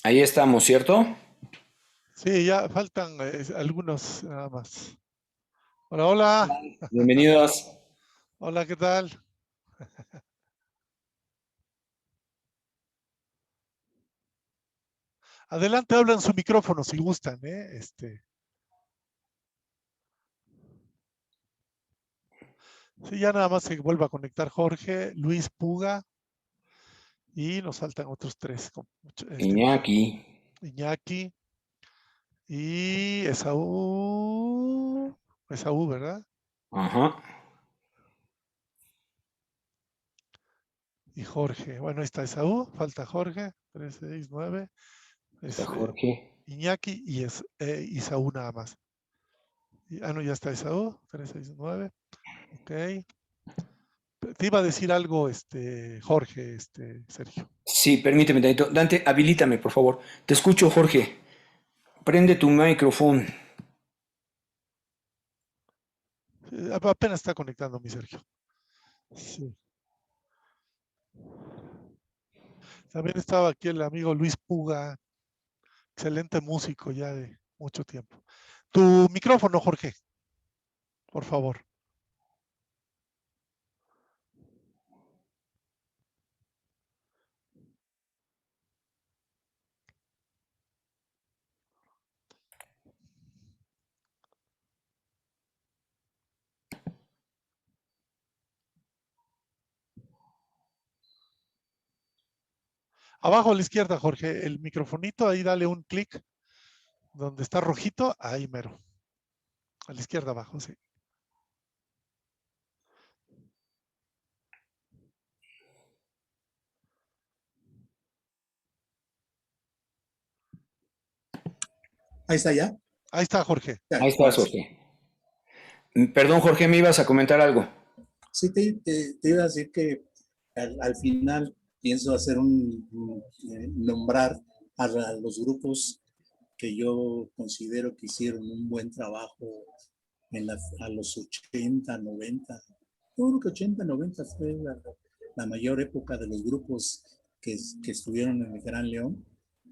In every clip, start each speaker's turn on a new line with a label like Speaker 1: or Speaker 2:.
Speaker 1: Ahí estamos, ¿cierto?
Speaker 2: Sí, ya faltan algunos nada más. Hola, hola.
Speaker 1: Bienvenidos.
Speaker 2: Hola, ¿qué tal? Adelante, hablan su micrófono si gustan, ¿eh? Sí, ya nada más se vuelve a conectar Jorge, Luis Puga y nos faltan otros tres.
Speaker 1: Iñaki.
Speaker 2: Iñaki y Esaú. Esaú, ¿verdad?
Speaker 1: Ajá.
Speaker 2: Y Jorge. Bueno, ahí está Esaú, falta Jorge, 3, 6, 9.
Speaker 1: Está
Speaker 2: Es
Speaker 1: Jorge.
Speaker 2: Iñaki y Esaú nada más. No, ya está Esaú, 3, 6, 9. Ok. Te iba a decir algo, Jorge, Sergio.
Speaker 1: Sí, permíteme, tantito. Dante, habilítame, por favor. Te escucho, Jorge. Prende tu micrófono.
Speaker 2: Apenas está conectando mi Sergio. Sí. También estaba aquí el amigo Luis Puga, excelente músico ya de mucho tiempo. Tu micrófono, Jorge, por favor. Abajo a la izquierda, Jorge, el microfonito, ahí dale un clic donde está rojito, ahí mero. A la izquierda abajo, sí.
Speaker 3: Ahí está ya.
Speaker 2: Ahí está, Jorge.
Speaker 1: Ahí
Speaker 3: Ya,
Speaker 1: está,
Speaker 3: ahora sí.
Speaker 1: Jorge. Perdón, Jorge, me ibas a comentar algo.
Speaker 3: Sí, te iba a decir que al final pienso hacer nombrar a los grupos que yo considero que hicieron un buen trabajo a los 80, 90. Yo creo que 80, 90 fue la mayor época de los grupos que estuvieron en el Gran León.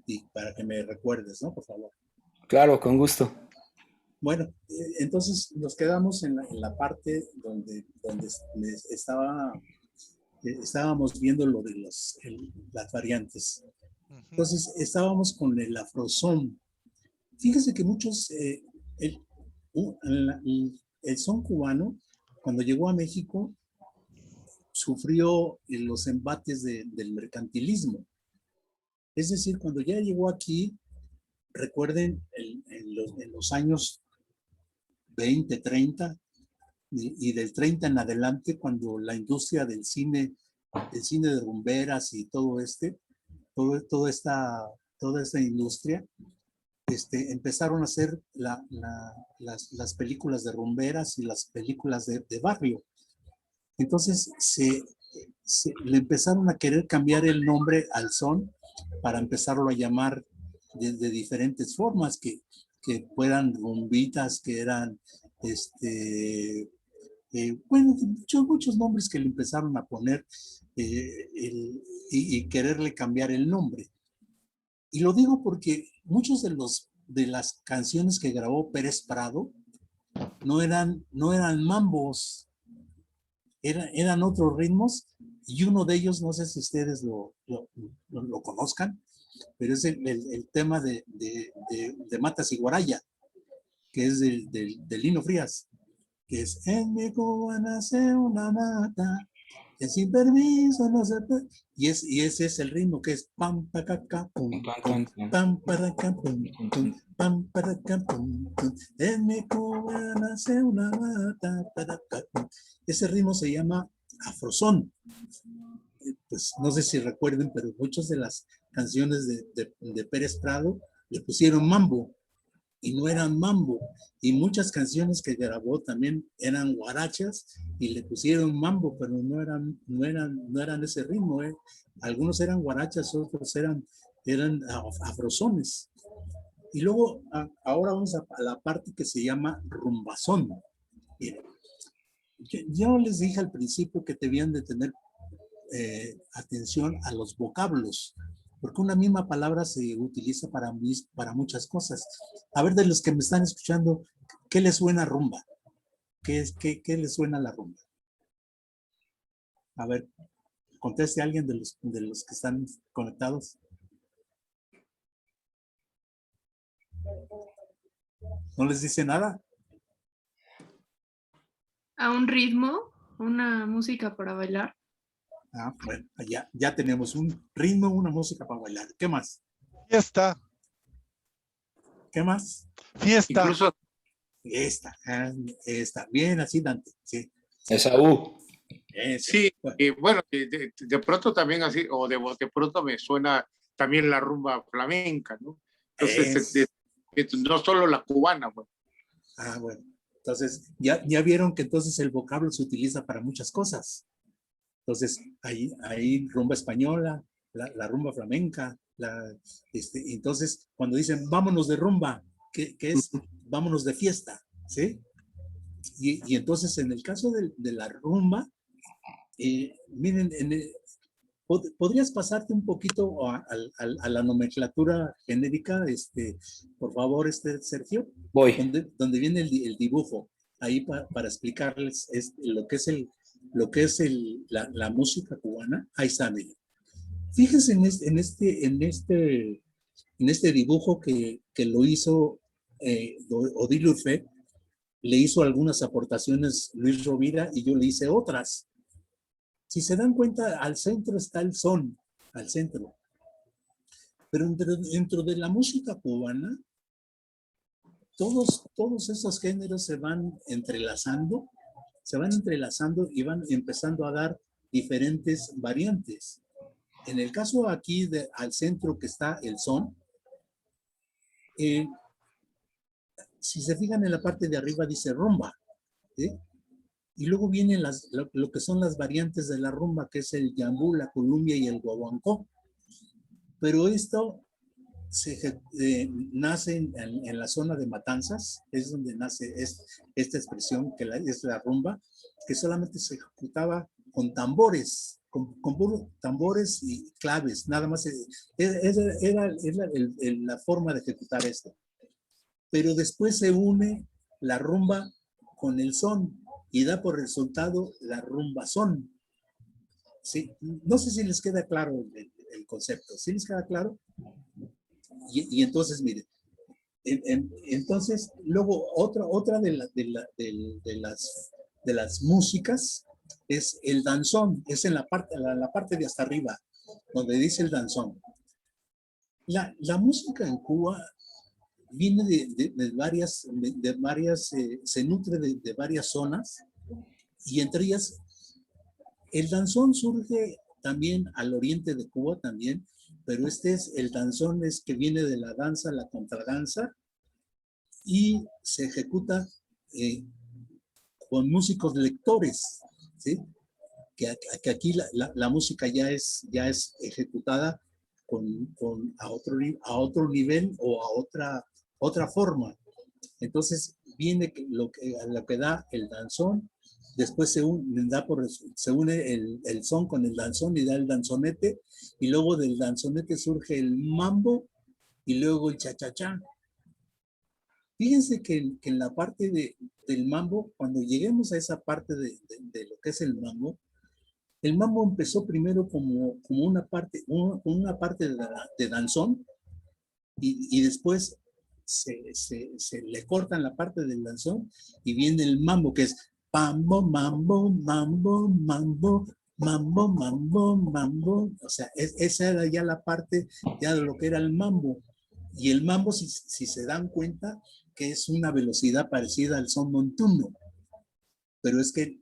Speaker 3: Y para que me recuerdes, ¿no? Por favor.
Speaker 1: Claro, con gusto.
Speaker 3: Bueno, entonces nos quedamos en la parte donde estábamos viendo lo de las variantes.
Speaker 2: Ujú.
Speaker 3: Entonces estábamos con el afrosón. Fíjese que muchos, el, el son cubano, cuando llegó a México, sufrió los embates del mercantilismo. Es decir, cuando ya llegó aquí, recuerden, en los años 20, 30, y del 30 en adelante, cuando la industria del cine de rumberas y toda esta industria, empezaron a hacer las películas de rumberas y las películas de barrio. Entonces le empezaron a querer cambiar el nombre al son para empezarlo a llamar de diferentes formas, que fueran rumbitas, que eran bueno, muchos nombres que le empezaron a poner y quererle cambiar el nombre. Y lo digo porque muchos de las canciones que grabó Pérez Prado no eran mambos, eran otros ritmos, y uno de ellos, no sé si ustedes lo conozcan, pero es el tema de Matas y Guaraya, que es de Lino Frías, que es en mi Cuba nace una mata, que sin permiso no se puede. Y ese es el ritmo que es pam, para acá, pum, pum, pam, para acá, pum, pum, pam, para acá, pum, pum. En mi Cuba nace una mata, para acá, pum. Ese ritmo se llama afrosón. Pues no sé si recuerden, pero muchas de las canciones de Pérez Prado le pusieron mambo y no eran mambo. Y muchas canciones que grabó también eran guarachas y le pusieron mambo, pero no eran ese ritmo. Algunos eran guarachas, otros eran afrosones. Y luego, ahora vamos a la parte que se llama rumbazón. Miren, yo les dije al principio que debían de tener atención a los vocablos. porque una misma palabra se utiliza para muchas cosas. A ver, de los que me están escuchando, ¿qué les suena rumba? ¿Qué les suena la rumba? A ver, conteste alguien de los que están conectados. ¿No les dice nada?
Speaker 4: A un ritmo, una música para bailar.
Speaker 3: Ah, bueno, ya tenemos un ritmo, una música para bailar. ¿Qué más?
Speaker 2: Fiesta,
Speaker 3: ¿Qué más?
Speaker 2: fiesta.
Speaker 5: Incluso,
Speaker 3: Esta. Bien, así, Dante. Sí.
Speaker 1: Esaú.
Speaker 3: Eso.
Speaker 5: sí,
Speaker 3: Bueno,
Speaker 5: bueno, de pronto también así, o de pronto me suena también la rumba flamenca, ¿no? Entonces, no solo la cubana, pues.
Speaker 3: bueno. Entonces, ya vieron que entonces el vocablo se utiliza para muchas cosas. Entonces, hay rumba española, la rumba flamenca, entonces, cuando dicen vámonos de rumba, ¿qué es? Vámonos de fiesta, ¿sí? Y entonces, en el caso de la rumba, miren, ¿podrías pasarte un poquito a la nomenclatura genérica, por favor, Sergio?
Speaker 1: Voy.
Speaker 3: Donde viene el dibujo, ahí para explicarles lo que es la música cubana. Ahí está, miren. Fíjense en este dibujo que lo hizo Odile Urfé, le hizo algunas aportaciones Luis Rovira y yo le hice otras. Si se dan cuenta, al centro está el son, al centro. Pero dentro de la música cubana, todos esos géneros se van entrelazando y van empezando a dar diferentes variantes. En el caso aquí, al centro que está el son, si se fijan en la parte de arriba dice rumba, ¿sí? Y luego vienen lo que son las variantes de la rumba, que es el yambú, la columbia y el guaguancó. Pero esto nace en la zona de Matanzas, es donde nace esta expresión, que es la rumba, que solamente se ejecutaba con tambores, con puros tambores y claves, nada más. Era la forma de ejecutar esto. Pero después se une la rumba con el son y da por resultado la rumba son. ¿Sí? No sé si les queda claro el concepto. ¿Sí les queda claro? Y entonces, miren, entonces, luego otra de las músicas es el danzón, es en la parte de hasta arriba, donde dice el danzón. La música en Cuba viene de varias, se nutre de varias zonas, y entre ellas, el danzón surge también al oriente de Cuba también, pero el danzón es que viene de la danza, la contradanza, y se ejecuta con músicos lectores, ¿sí? Que aquí la música ya es ejecutada a otro nivel o a otra forma. Entonces viene lo que da el danzón, después se une el son con el danzón y da el danzonete, y luego del danzonete surge el mambo y luego el cha-cha-cha. Fíjense que en la parte del mambo, cuando lleguemos a esa parte de lo que es el mambo empezó primero como una parte de danzón, y después se le cortan la parte del danzón y viene el mambo, que es mambo, mambo, mambo, mambo, mambo, mambo, mambo. O sea, esa era ya la parte ya de lo que era el mambo. Y el mambo, si se dan cuenta, que es una velocidad parecida al son montuno. Pero es que,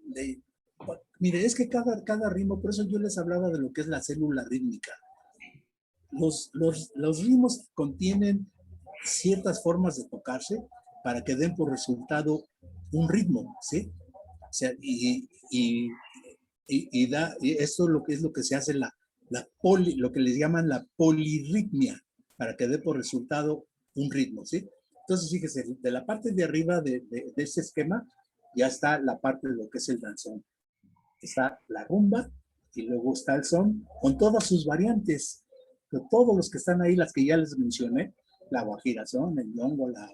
Speaker 3: mire, es que cada ritmo, por eso yo les hablaba de lo que es la célula rítmica. Los ritmos contienen ciertas formas de tocarse para que den por resultado un ritmo, ¿sí? O sea, y esto es lo que se hace lo que les llaman la polirritmia, para que dé por resultado un ritmo, ¿sí? Entonces, fíjese, de la parte de arriba de ese esquema ya está la parte de lo que es el danzón. Está la rumba y luego está el son con todas sus variantes. Pero todos los que están ahí, las que ya les mencioné, la guajira son, el ñongo, la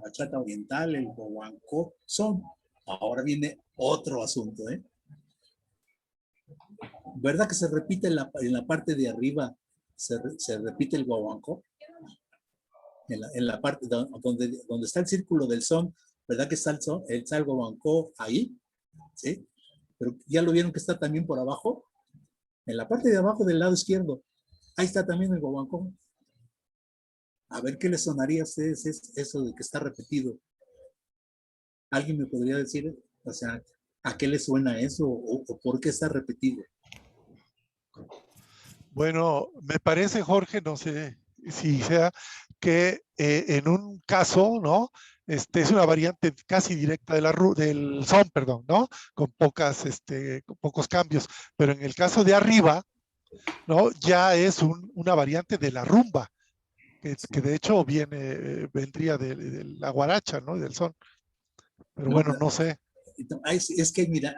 Speaker 3: bachata oriental, el guaguancó, son. Ahora viene otro asunto, ¿eh? ¿Verdad que se repite en la parte de arriba, se repite el guaguancó? En la parte donde está el círculo del son, ¿verdad que está el guaguancó ahí? ¿Sí? Pero ya lo vieron que está también por abajo. En la parte de abajo del lado izquierdo, ahí está también el guaguancó. A ver qué le sonaría a ustedes eso de que está repetido. ¿Alguien me podría decir, o sea, a qué le suena eso o por qué está repetido?
Speaker 2: Bueno, me parece, Jorge, no sé si sea, que en un caso, ¿no? Es una variante casi directa del son, perdón, ¿no? Con con pocos cambios. Pero en el caso de arriba, ¿no? Ya es una variante de la rumba, que de hecho vendría de la guaracha, ¿no? Del son. Pero bueno, no sé,
Speaker 3: Es que, mira,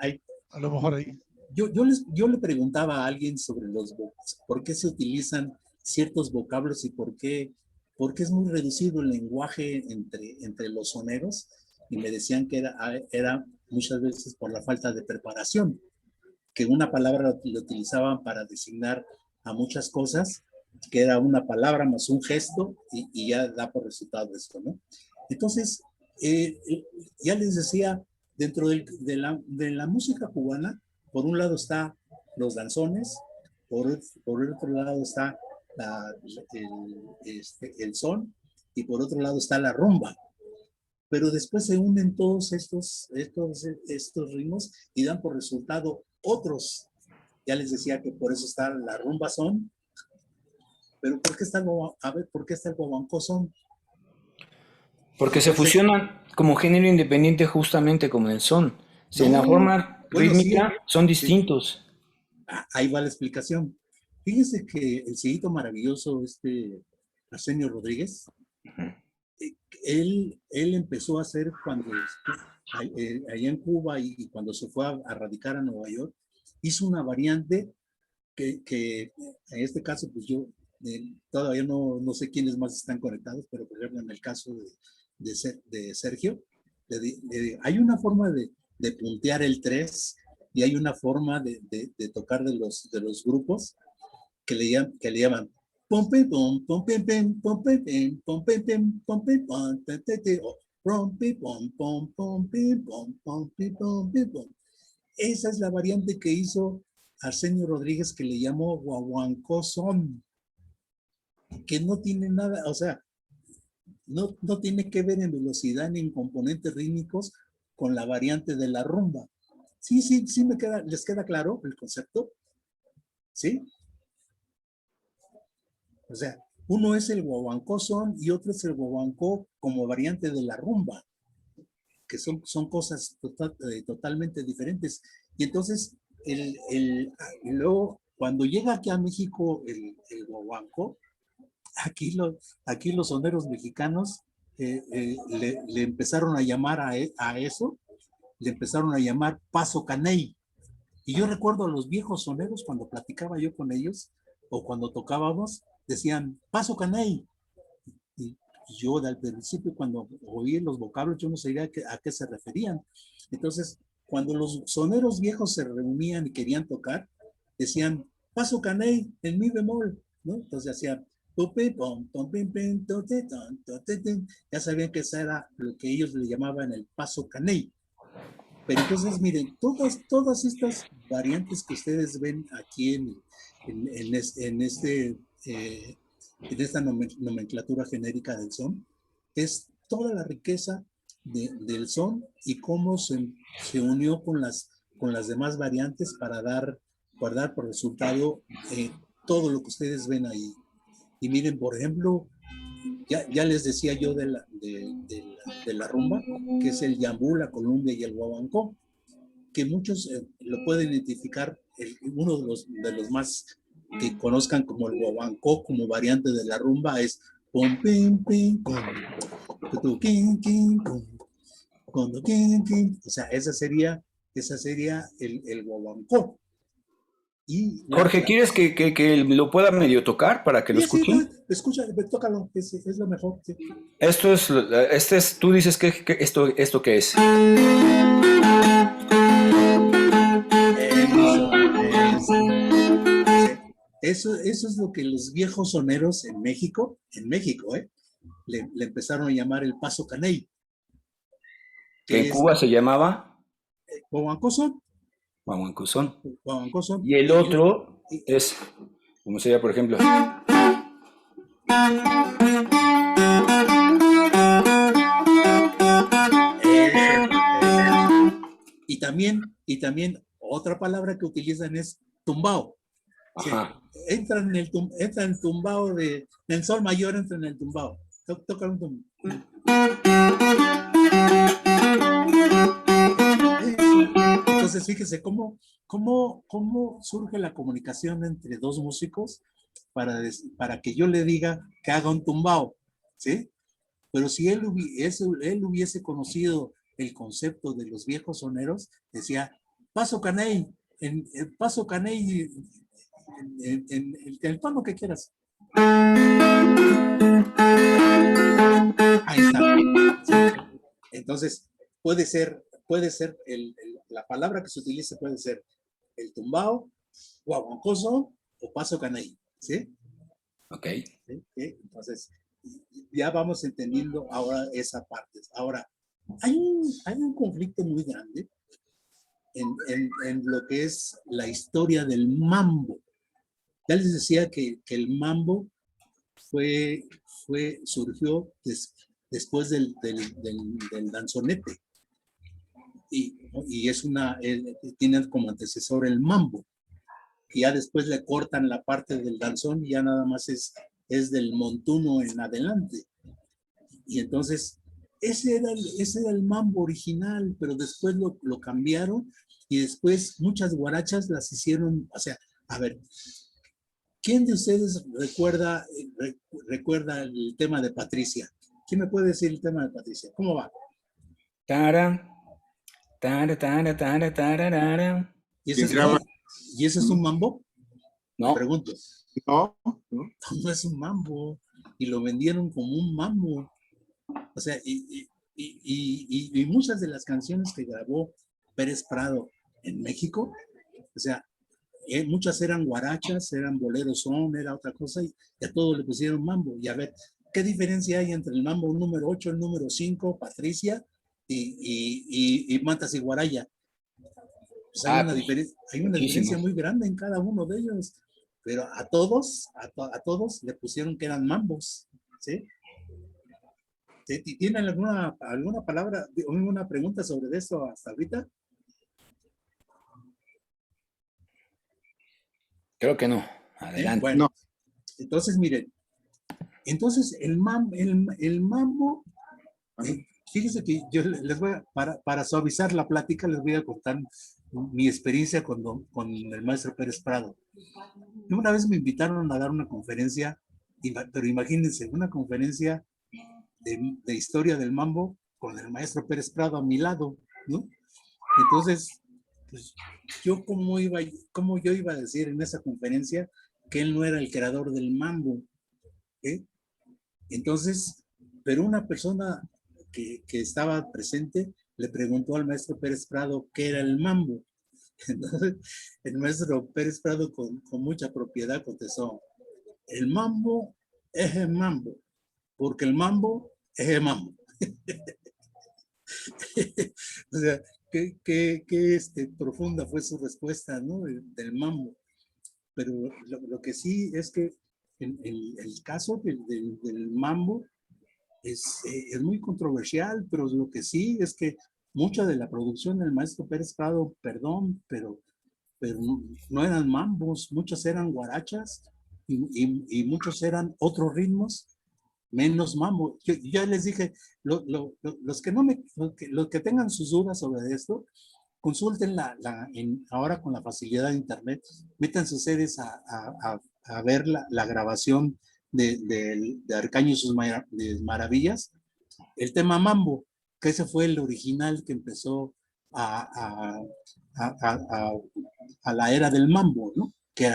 Speaker 2: a lo mejor ahí.
Speaker 3: yo le preguntaba a alguien sobre por qué se utilizan ciertos vocablos y por qué es muy reducido el lenguaje entre los soneros, y me decían que era muchas veces por la falta de preparación, que una palabra lo utilizaban para designar a muchas cosas, que era una palabra más un gesto y ya da por resultado esto, ¿no? Entonces, ya les decía, dentro de la música cubana, por un lado está los danzones, por el otro lado está el son, y por otro lado está la rumba. Pero después se unen todos estos ritmos y dan por resultado otros. Ya les decía que por eso está la rumba son, pero ¿por qué está el guaguancó son?
Speaker 1: Porque se
Speaker 3: Entonces,
Speaker 1: fusionan como género independiente justamente como el son. Si en la
Speaker 3: no,
Speaker 1: forma
Speaker 3: bueno, sí,
Speaker 1: rítmica son
Speaker 3: sí.
Speaker 1: distintos.
Speaker 3: Ahí va la explicación. Fíjense que el cieguito maravilloso, Arsenio Rodríguez, él empezó a hacer cuando allá en Cuba y cuando se fue a radicar a Nueva York, hizo una variante que en este caso, pues yo todavía no sé quiénes más están conectados, pero por ejemplo en el caso de Sergio, hay una forma de puntear el 3 y hay una forma de tocar de los grupos que le llaman pom pim pom pom pim pim pom pim pim pom pim pim pom pim pom o pom pim pom pom pom pim pom pom pim pom pim pom. Esa es la variante que hizo Arsenio Rodríguez, que le llamó guaguancó son, que no tiene nada, o sea, no tiene que ver en velocidad ni en componentes rítmicos con la variante de la rumba. Sí, ¿les queda claro el concepto? ¿Sí? O sea, uno es el guaguancó son y otro es el guaguancó como variante de la rumba, que son cosas totalmente diferentes. Y entonces, luego, cuando llega aquí a México el guaguancó, aquí los soneros mexicanos le empezaron a llamar a eso, le empezaron a llamar paso caney. Y yo recuerdo a los viejos soneros, cuando platicaba yo con ellos, o cuando tocábamos, decían, paso caney. Y yo al principio, cuando oí los vocablos, yo no sabía a qué se referían. Entonces, cuando los soneros viejos se reunían y querían tocar, decían, paso caney en mi bemol, ¿no? Entonces hacían, ya sabían que eso era lo que ellos le llamaban el paso caney. Pero entonces, miren, todas estas variantes que ustedes ven aquí en esta nomenclatura genérica del son, es toda la riqueza del son y cómo se unió con las demás variantes para dar por resultado todo lo que ustedes ven ahí. Y miren, por ejemplo, ya les decía yo de la rumba, que es el yambú, la columbia y el guaguancó, que muchos lo pueden identificar, uno de los más que conozcan como el guaguancó, como variante de la rumba, es pom pim pim pum, o sea, esa sería el guaguancó. Y
Speaker 1: Jorge, ¿quieres que lo pueda medio tocar para que lo
Speaker 3: Sí, sí,
Speaker 1: escuchen?
Speaker 3: escucha, tócalo, es lo mejor. Sí.
Speaker 1: Este es, tú dices que esto qué es.
Speaker 3: Eso es lo que los viejos soneros en México, le empezaron a llamar el paso caney.
Speaker 1: Que en
Speaker 3: Que es
Speaker 1: Cuba se llamaba
Speaker 3: guaguancó
Speaker 1: guaguancuzón.
Speaker 3: son,
Speaker 1: Y el otro es, como sería, por ejemplo.
Speaker 3: y también otra palabra que utilizan es tumbao.
Speaker 1: Ajá.
Speaker 3: Entra en el tumbao en el sol mayor, entra en el tumbao. Toca un tumbao. Entonces, fíjese cómo surge la comunicación entre dos músicos para que yo le diga que haga un tumbao, ¿sí? Pero si él hubiese conocido el concepto de los viejos soneros, decía, paso caney, paso caney, en el tono que quieras. Ahí está. ¿Sí? Entonces, puede ser la palabra que se utilice puede ser el tumbao, guaguancoso o paso caney, ¿sí?
Speaker 1: Ok.
Speaker 3: ¿Sí? Entonces, ya vamos entendiendo ahora esa parte. Ahora, hay un conflicto muy grande en lo que es la historia del mambo. Ya les decía que el mambo surgió después del danzonete. Y tiene como antecesor el mambo. Y ya después le cortan la parte del danzón y ya nada más es del montuno en adelante. Y entonces, ese era el mambo original, pero después lo cambiaron y después muchas guarachas las hicieron, o sea, a ver, ¿quién de ustedes recuerda el tema de Patricia? ¿Quién me puede decir el tema de Patricia? ¿Cómo va?
Speaker 1: Tara, tara, tara, tara, tararara.
Speaker 3: ¿Y ese es un mambo? Me
Speaker 1: No,
Speaker 3: pregunto.
Speaker 5: No,
Speaker 3: No es un mambo. Y lo vendieron como un mambo. O sea, y muchas de las canciones que grabó Pérez Prado en México, o sea, muchas eran guarachas, eran boleros son, era otra cosa, y a todo le pusieron mambo. Y a ver, ¿qué diferencia hay entre el mambo número 8, el número 5, Patricia, y Mantas y Guaraya? Pues hay una diferencia muy grande en cada uno de ellos, pero a todos le pusieron que eran mambos, ¿sí? ¿Tienen alguna palabra, alguna pregunta sobre eso hasta ahorita?
Speaker 1: creo que no. Adelante.
Speaker 3: Bueno,
Speaker 5: no.
Speaker 3: entonces miren, el mambo, fíjense que yo les voy para suavizar la plática, les voy a contar mi experiencia con el maestro Pérez Prado. Una vez me invitaron a dar una conferencia, pero imagínense, una conferencia de historia del mambo con el maestro Pérez Prado a mi lado, ¿no? Entonces, pues, ¿cómo yo iba a decir en esa conferencia que él no era el creador del mambo? ¿Eh? Entonces, pero una persona que estaba presente le preguntó al maestro Pérez Prado qué era el mambo. Entonces, el maestro Pérez Prado con mucha propiedad contestó, el mambo es el mambo, porque el mambo es el mambo. O sea, qué profunda fue su respuesta, ¿no? Del mambo. Pero lo que sí es que el caso del mambo es muy controversial, pero lo que sí es que mucha de la producción del maestro Pérez Prado, perdón, pero no eran mambos, muchas eran guarachas y muchos eran otros ritmos, menos mambo. Yo ya les dije, los que tengan sus dudas sobre esto, consulten ahora con la facilidad de internet, métanse ustedes a ver la grabación de Arcaño y sus maravillas, el tema mambo, que ese fue el original que empezó a la era del mambo, ¿no? que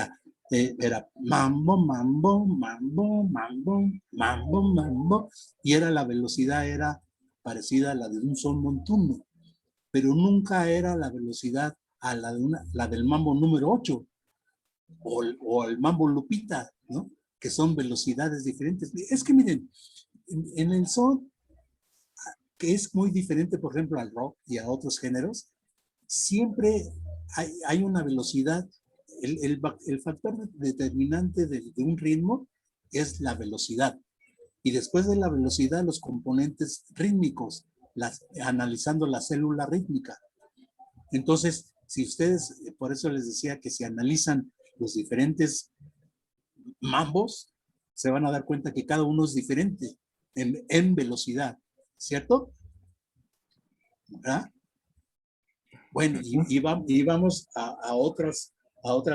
Speaker 3: era mambo, mambo, mambo, mambo, mambo, mambo, y la velocidad era parecida a la de un son montuno, pero nunca era la velocidad a la del mambo número 8 o el mambo lupita, ¿no? Que son velocidades diferentes. Es que miren, en el son, que es muy diferente, por ejemplo, al rock y a otros géneros, siempre hay una velocidad. El factor determinante de un ritmo es la velocidad. Y después de la velocidad, los componentes rítmicos, analizando la célula rítmica. Entonces, si ustedes, por eso les decía que si analizan los diferentes mambos, se van a dar cuenta que cada uno es diferente en velocidad, ¿cierto? ¿Verdad? Bueno, y vamos a otras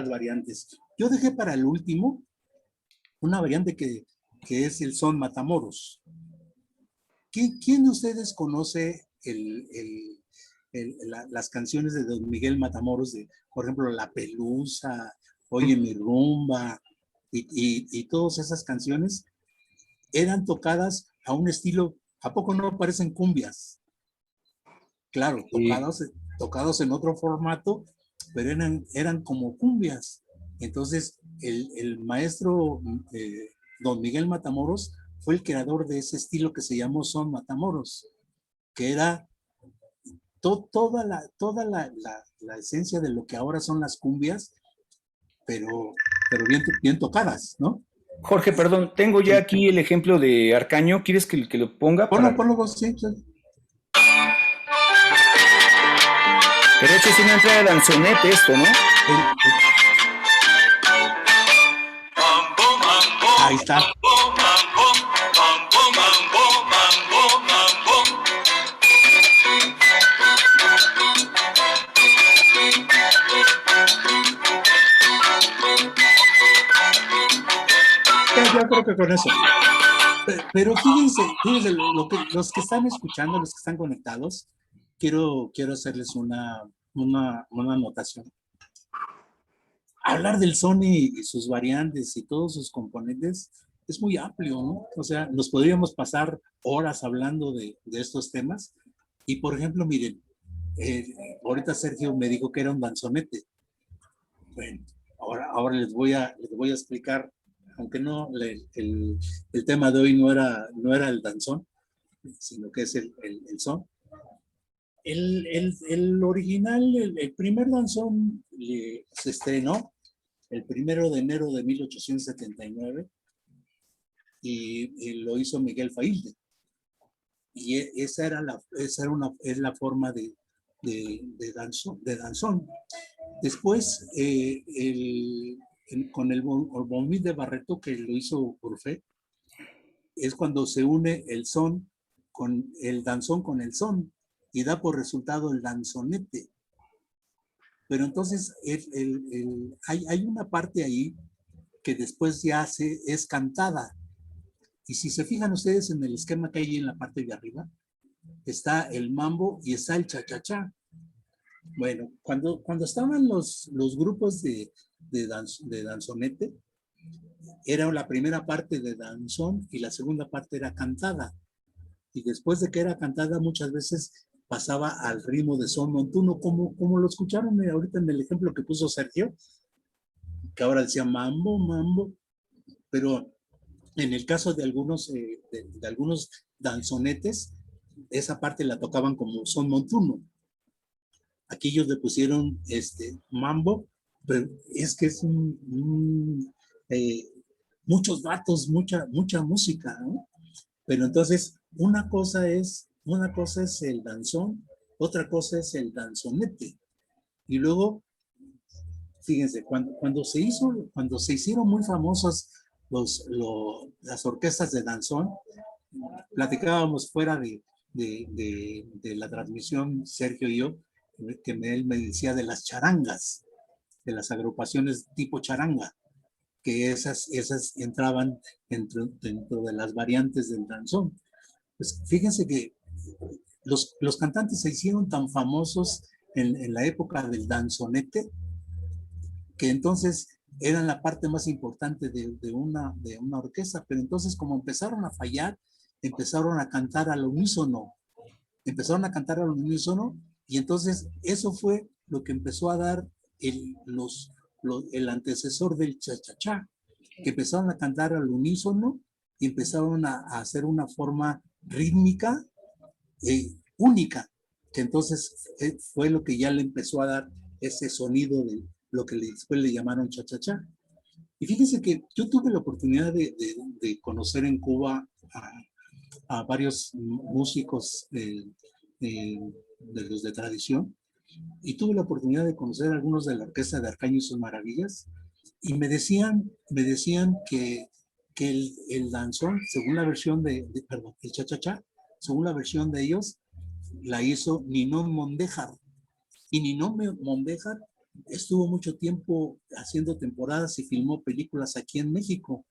Speaker 3: variantes. Yo dejé para el último una variante que es el son Matamoros. ¿Quién de ustedes conoce las canciones de Don Miguel Matamoros, por ejemplo, La Pelusa, Oye mi rumba, y todas esas canciones eran tocadas a un estilo, ¿a poco no parecen cumbias? Claro, tocados en otro formato, pero eran como cumbias. Entonces, el maestro Don Miguel Matamoros fue el creador de ese estilo que se llamó son Matamoros, que era toda la esencia de lo que ahora son las cumbias, pero bien tocadas, ¿no?
Speaker 1: Jorge, perdón, tengo ya aquí el ejemplo de Arcaño. ¿Quieres que lo ponga?
Speaker 3: Ponlo vos, sí.
Speaker 1: Pero de hecho es una entrada de danzonete esto, ¿no?
Speaker 3: Ahí está. Yo creo que con eso. Pero fíjense los que están escuchando, los que están conectados, quiero hacerles una anotación. Hablar del son y sus variantes y todos sus componentes es muy amplio, ¿no? O sea, nos podríamos pasar horas hablando de estos temas. Y, por ejemplo, miren, ahorita Sergio me dijo que era un danzonete. Bueno, ahora les voy a explicar, aunque no, el tema de hoy no era el danzón, sino que es el son. El original, el primer danzón se estrenó el 1 de enero de 1879 y lo hizo Miguel Failde. Y esa es la forma de danzón. Después, con el Bonville de Barreto, que lo hizo Orfé, es cuando se une el son con el danzón con el son y da por resultado el danzonete. Pero entonces hay una parte ahí que después ya es cantada. Y si se fijan ustedes en el esquema que hay en la parte de arriba, está el mambo y está el cha-cha-cha. Bueno, cuando estaban los grupos de danzonete, era la primera parte de danzón y la segunda parte era cantada. Y después de que era cantada, muchas veces pasaba al ritmo de son montuno, como lo escucharon ahorita en el ejemplo que puso Sergio, que ahora decía mambo, mambo, pero en el caso de algunos danzonetes, esa parte la tocaban como son montuno. Aquí ellos le pusieron mambo, pero es que es muchos datos, mucha música, ¿no? Pero entonces, una cosa es el danzón, otra cosa es el danzonete. Y luego, fíjense, cuando se hicieron muy famosas las orquestas de danzón, platicábamos fuera de la transmisión, Sergio y yo, que él me decía de las charangas, de las agrupaciones tipo charanga, que esas entraban dentro de las variantes del danzón. Pues fíjense que los cantantes se hicieron tan famosos en la época del danzonete, que entonces eran la parte más importante de una orquesta, pero entonces como empezaron a fallar, empezaron a cantar al unísono, y entonces eso fue lo que empezó a dar el antecesor del cha-cha-cha, que empezaron a cantar al unísono y empezaron a hacer una forma rítmica única, que entonces fue lo que ya le empezó a dar ese sonido de lo que después le llamaron cha-cha-cha. Y fíjense que yo tuve la oportunidad de conocer en Cuba a varios músicos de los de tradición, y tuve la oportunidad de conocer a algunos de la orquesta de Arcaño y sus Maravillas, y me decían que el danzón, según la versión perdón, el cha-cha-cha, según la versión de ellos, la hizo Ninón Mondéjar. Y Ninón Mondéjar estuvo mucho tiempo haciendo temporadas y filmó películas aquí en México.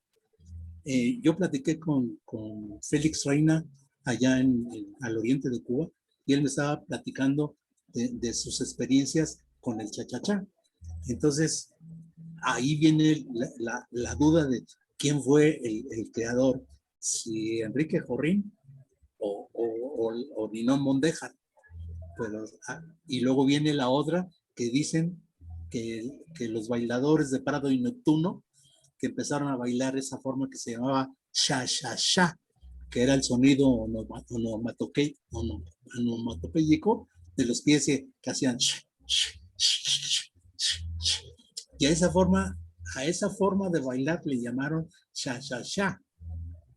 Speaker 3: Yo platiqué con Félix Reina allá al oriente de Cuba, y él me estaba platicando de sus experiencias con el cha-cha-cha. Entonces, ahí viene la duda de quién fue el creador, si Enrique Jorrín o Ninón Mondéjar. Pero, y luego viene la otra que dicen que los bailadores de Prado y Neptuno, que empezaron a bailar esa forma que se llamaba sha-sha-sha, que era el sonido onomatopéyico de los pies que hacían y a esa forma de bailar le llamaron sha-sha-sha.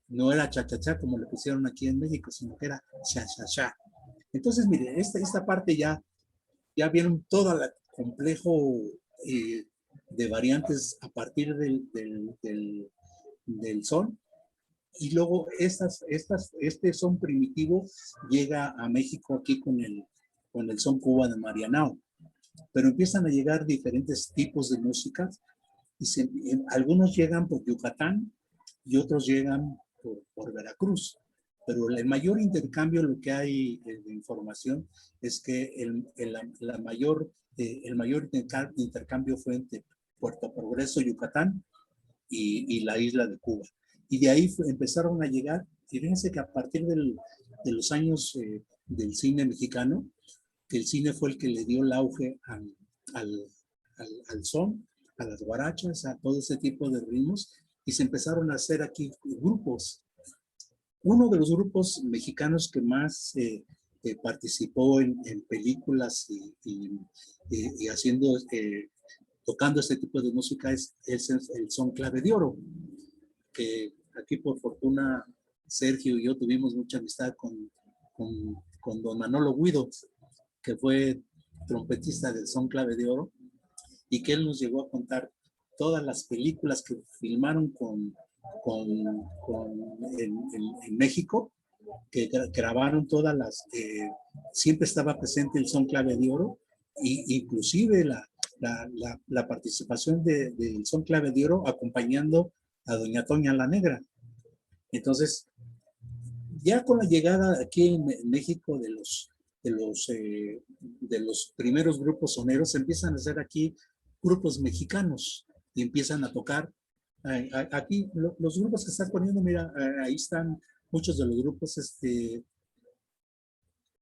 Speaker 3: No era cha-cha-cha como lo pusieron aquí en México, sino que era sha-sha-sha. Entonces, mire, esta parte ya vieron todo el complejo de variantes a partir del son, y luego este son primitivo llega a México aquí con el son Cuba de Marianao, pero empiezan a llegar diferentes tipos de música, y algunos llegan por Yucatán y otros llegan por Veracruz. Pero el mayor intercambio, lo que hay de información, es que el mayor intercambio fue entre Puerto Progreso, Yucatán, y la isla de Cuba. Y de ahí empezaron a llegar, y fíjense que a partir de los años del cine mexicano, que el cine fue el que le dio el auge al son, a las guarachas, a todo ese tipo de ritmos, y se empezaron a hacer aquí grupos. Uno de los grupos mexicanos que más participó en películas y haciendo, tocando este tipo de música es el son Clave de Oro, que aquí por fortuna Sergio y yo tuvimos mucha amistad con don Manolo Guido, que fue trompetista del son Clave de Oro, y que él nos llegó a contar todas las películas que filmaron en México, que grabaron todas siempre estaba presente el son Clave de Oro, y inclusive la participación del son Clave de Oro acompañando a doña Toña la Negra. Entonces, ya con la llegada aquí en México de los primeros grupos soneros, se empiezan a hacer aquí grupos mexicanos y empiezan a tocar. Aquí los grupos que están poniendo, mira, ahí están muchos de los grupos,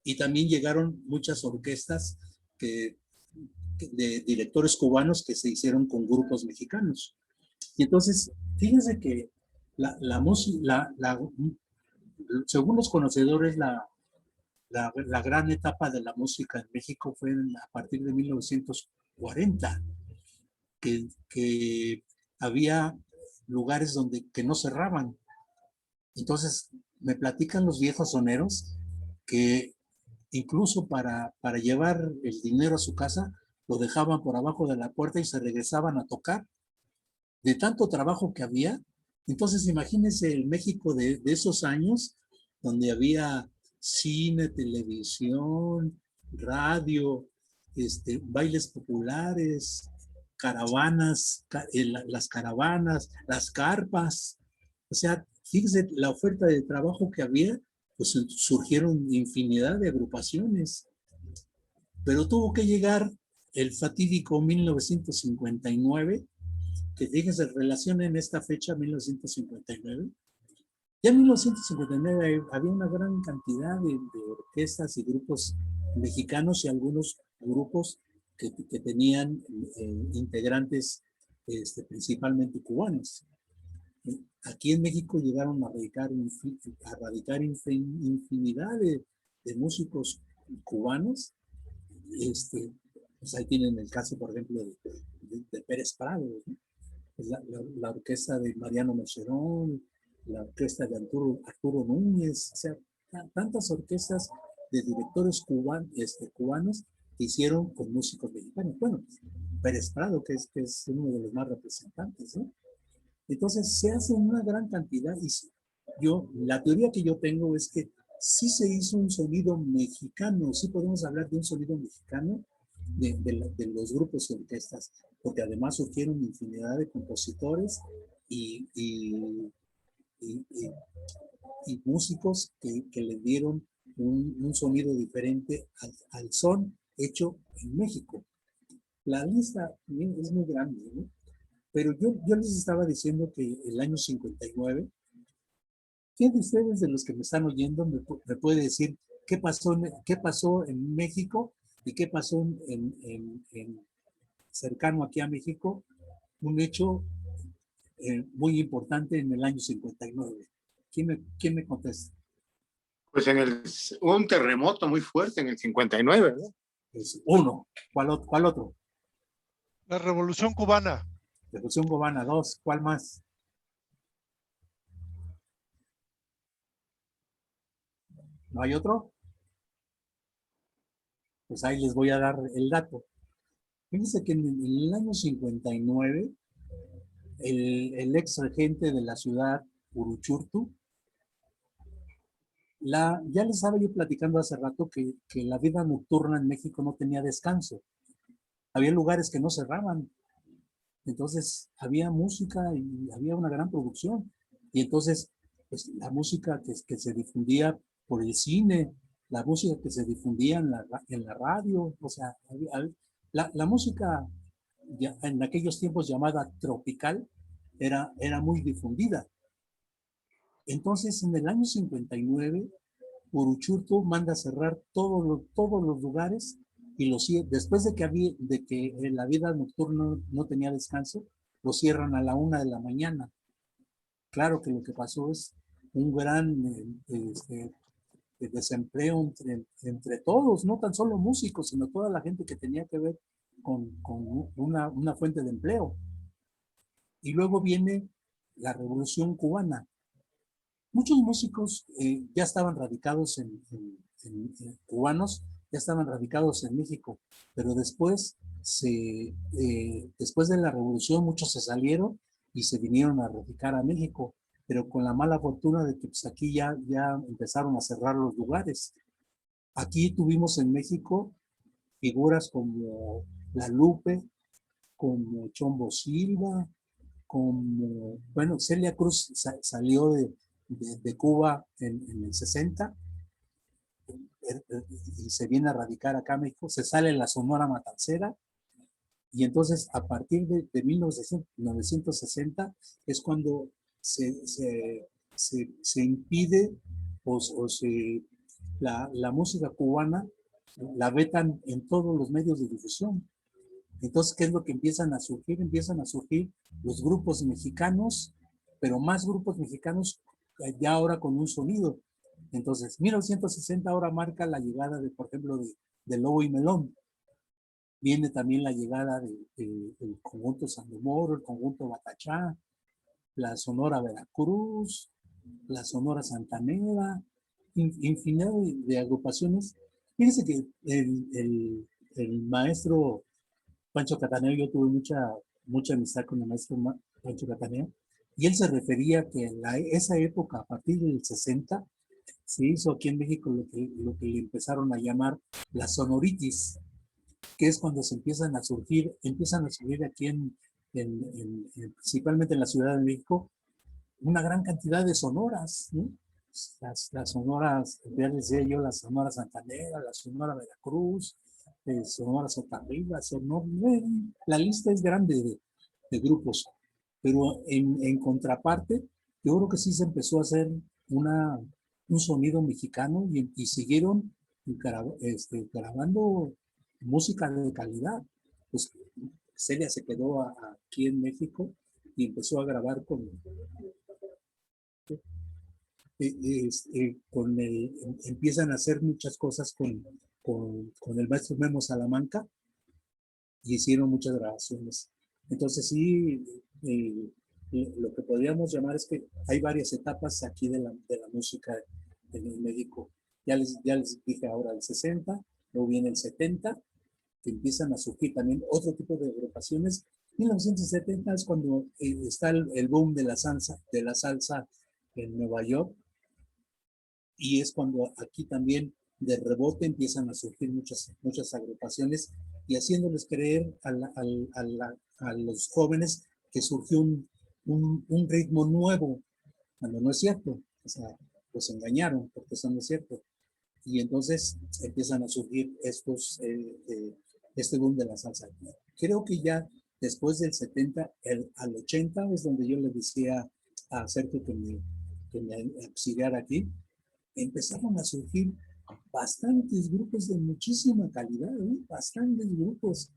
Speaker 3: y también llegaron muchas orquestas de directores cubanos que se hicieron con grupos mexicanos. Y entonces, fíjense que la música, según los conocedores, la gran etapa de la música en México fue a partir de 1940, que había lugares que no cerraban. Entonces, me platican los viejos soneros que incluso para llevar el dinero a su casa, lo dejaban por abajo de la puerta y se regresaban a tocar. De tanto trabajo que había. Entonces, imagínense el México de esos años, donde había cine, televisión, radio, bailes populares, caravanas, las caravanas, las carpas. O sea, fíjense la oferta de trabajo que había, pues surgieron infinidad de agrupaciones. Pero tuvo que llegar el fatídico 1959, que fíjense, relacionen esta fecha, 1959. Ya en 1959 había una gran cantidad de orquestas y grupos mexicanos y algunos grupos que tenían integrantes principalmente cubanos. Aquí en México llegaron a radicar infinidad de músicos cubanos. Pues ahí tienen el caso, por ejemplo, de Pérez Prado, ¿no? La orquesta de Mariano Mecherón, la orquesta de Arturo Núñez, o sea, tantas orquestas de directores cubanos que hicieron con músicos mexicanos. Bueno, Pérez Prado, que es uno de los más representantes, ¿no? Entonces se hace una gran cantidad y la teoría que yo tengo es que sí se hizo un sonido mexicano, sí podemos hablar de un sonido mexicano de los grupos y orquestas, porque además surgieron infinidad de compositores y músicos que le dieron un sonido diferente al son hecho en México. La lista es muy grande, ¿no? Pero yo les estaba diciendo que el año 59, ¿quién de ustedes, de los que me están oyendo, me puede decir qué pasó en México y qué pasó cercano aquí a México? Un hecho muy importante en el año 59. ¿Quién me contesta?
Speaker 5: Pues hubo un terremoto muy fuerte en el 59, ¿no?
Speaker 3: Pues uno. ¿Cuál otro?
Speaker 2: La Revolución Cubana.
Speaker 3: Revolución Cubana. Dos. ¿Cuál más? ¿No hay otro? Pues ahí les voy a dar el dato. Fíjense que en el año 59, el ex regente de la ciudad, Uruchurtu, ya les estaba yo platicando hace rato que la vida nocturna en México no tenía descanso. Había lugares que no cerraban. Entonces había música y había una gran producción. Y entonces pues, la música que se difundía por el cine, la música que se difundía en la radio, o sea, la música en aquellos tiempos llamada tropical era muy difundida. Entonces en el año 59, Uruchurtu manda a cerrar todos los lugares y después de que la vida nocturna no tenía descanso, lo cierran a la 1 de la mañana. Claro que lo que pasó es un gran desempleo entre todos, no tan solo músicos, sino toda la gente que tenía que ver con una fuente de empleo. Y luego viene la Revolución Cubana. Muchos músicos ya estaban radicados cubanos, ya estaban radicados en México, pero después de la revolución muchos se salieron y se vinieron a radicar a México, pero con la mala fortuna de que pues, aquí ya empezaron a cerrar los lugares. Aquí tuvimos en México figuras como La Lupe, como Chombo Silva, como, bueno, Celia Cruz salió de Cuba en el 60 y se viene a radicar acá a México, se sale en la Sonora Matancera y entonces a partir de 1960 es cuando se impide la música cubana la vetan en todos los medios de difusión. Entonces, ¿qué es lo que empiezan a surgir? Empiezan a surgir los grupos mexicanos, pero más grupos mexicanos ya ahora con un sonido. Entonces, 1960 ahora marca la llegada por ejemplo, de Lobo y Melón. Viene también la llegada del conjunto Sandomoro, el conjunto Batachá, la Sonora Veracruz, la Sonora Santanera, infinidad de agrupaciones. Fíjense que el maestro Pancho Cataneo, yo tuve mucha amistad con el maestro Pancho Cataneo, y él se refería que en esa época, a partir del 60, se hizo aquí en México lo que le empezaron a llamar la sonoritis, que es cuando empiezan a surgir aquí principalmente en la Ciudad de México, una gran cantidad de sonoras, ¿no? Las sonoras, ya les decía yo, la Sonora Santanera, la Sonora Veracruz, Sonora Sotarriba, la lista es grande de grupos. Pero en contraparte, yo creo que sí se empezó a hacer un sonido mexicano y siguieron grabando música de calidad. Pues Celia se quedó aquí en México y empezó a grabar empiezan a hacer muchas cosas con el maestro Memo Salamanca y hicieron muchas grabaciones. Entonces sí, lo que podríamos llamar es que hay varias etapas aquí de la música en México. Ya les dije ahora el 60, luego viene el 70, que empiezan a surgir también otro tipo de agrupaciones. 1970 es cuando está el boom de la salsa en Nueva York, y es cuando aquí también de rebote empiezan a surgir muchas agrupaciones y haciéndoles creer a los jóvenes que surgió un ritmo nuevo, cuando no es cierto. O sea, los engañaron porque eso no es cierto. Y entonces empiezan a surgir este boom de la salsa. Creo que ya después del 70 al 80 es donde yo le decía a Sergio que me auxiliara aquí, empezaron a surgir bastantes grupos de muchísima calidad, bastantes grupos.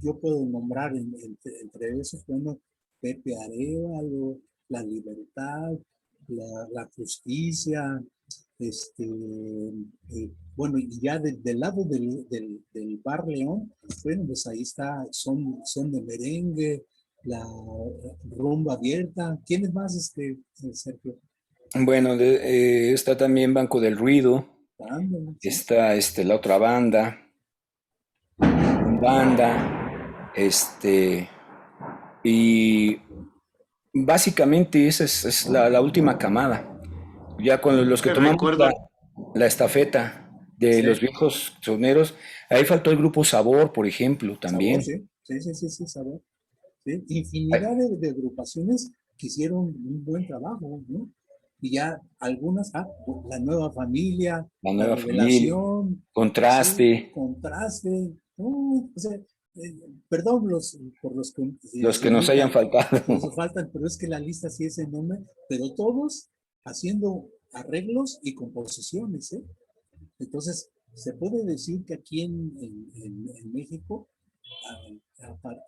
Speaker 3: Yo puedo nombrar entre esos, bueno, Pepe Arevalo, La Libertad, la Justicia, bueno, y ya del lado del Bar León, bueno, pues ahí está Son de Merengue, la Rumba Abierta. ¿Quiénes más, Sergio?
Speaker 1: Bueno, está también Banco del Ruido,
Speaker 3: Ándale, sí.
Speaker 1: está la otra banda, y básicamente esa es la última camada. Ya con los que
Speaker 5: Te
Speaker 1: tomamos
Speaker 5: recuerdo,
Speaker 1: la estafeta de
Speaker 3: Sí.
Speaker 1: los viejos soneros, ahí faltó el grupo Sabor, por ejemplo, también.
Speaker 3: Sabor, sí, Sabor. ¿Sí? Infinidad de agrupaciones que hicieron un buen trabajo, ¿no? Y ya algunas, La Nueva Familia,
Speaker 1: La
Speaker 3: La
Speaker 1: Nueva Familia,
Speaker 3: Revelación, sí,
Speaker 1: Contraste,
Speaker 3: Contraste, o sea, perdón por los que
Speaker 1: los
Speaker 3: se
Speaker 1: que nos hayan
Speaker 3: omitan,
Speaker 1: faltado.
Speaker 3: nos faltan, pero es que la lista sí es enorme, pero todos haciendo arreglos y composiciones, ¿eh? Entonces, se puede decir que aquí en México,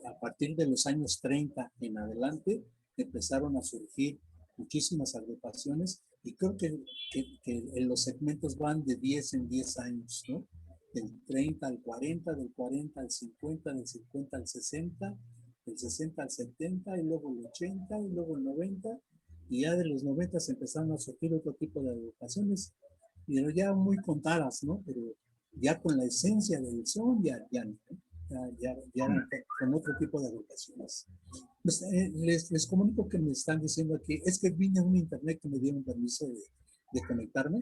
Speaker 3: a partir de los años 30 en adelante, empezaron a surgir muchísimas agrupaciones y creo que en los segmentos van de 10 en 10 años, ¿no? Del 30 al 40, del 40 al 50, del 50 al 60, del 60 al 70 y luego el 80 y luego el 90 y ya de los 90 se empezaron a surgir otro tipo de agrupaciones, pero ya muy contadas, ¿no? Pero ya con la esencia del son, ya con otro tipo de agrupaciones. Pues, les comunico que me están diciendo aquí, es que vine a un internet que me dieron permiso de conectarme,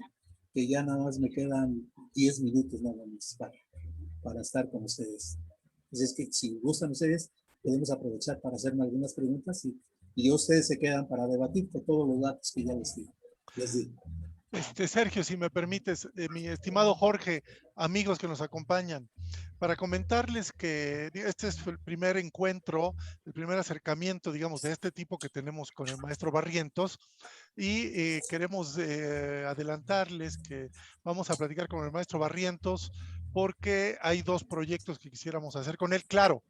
Speaker 3: que ya nada más me quedan 10 minutos nada más para estar con ustedes. Entonces, es que si gustan ustedes, podemos aprovechar para hacerme algunas preguntas y ustedes se quedan para debatir con todos los datos que ya les di.
Speaker 2: Sergio, si me permites, mi estimado Jorge, amigos que nos acompañan, para comentarles que este es el primer encuentro, el primer acercamiento, digamos, de este tipo que tenemos con el maestro Barrientos y queremos adelantarles que vamos a platicar con el maestro Barrientos porque hay dos proyectos que quisiéramos hacer con él. Claro,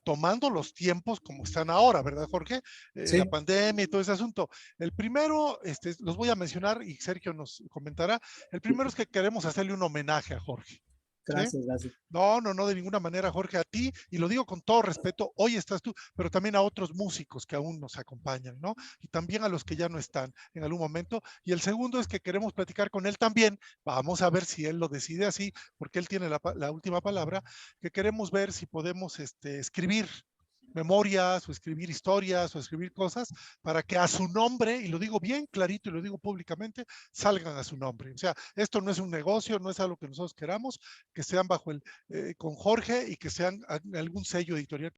Speaker 2: tomando los tiempos como están ahora, ¿verdad, Jorge?
Speaker 3: Sí.
Speaker 2: La pandemia y todo ese asunto. El primero, los voy a mencionar y Sergio nos comentará. El primero es que queremos hacerle un homenaje a Jorge.
Speaker 3: Gracias.
Speaker 2: No, de ninguna manera, Jorge, a ti, y lo digo con todo respeto, hoy estás tú, pero también a otros músicos que aún nos acompañan, ¿no? Y también a los que ya no están en algún momento. Y el segundo es que queremos platicar con él también, vamos a ver si él lo decide así, porque él tiene la última palabra, que queremos ver si podemos escribir memorias o escribir historias o escribir cosas para que a su nombre, y lo digo bien clarito y lo digo públicamente, salgan a su nombre. O sea, esto no es un negocio, no es algo que nosotros queramos, que sean con Jorge y que sean algún sello editorial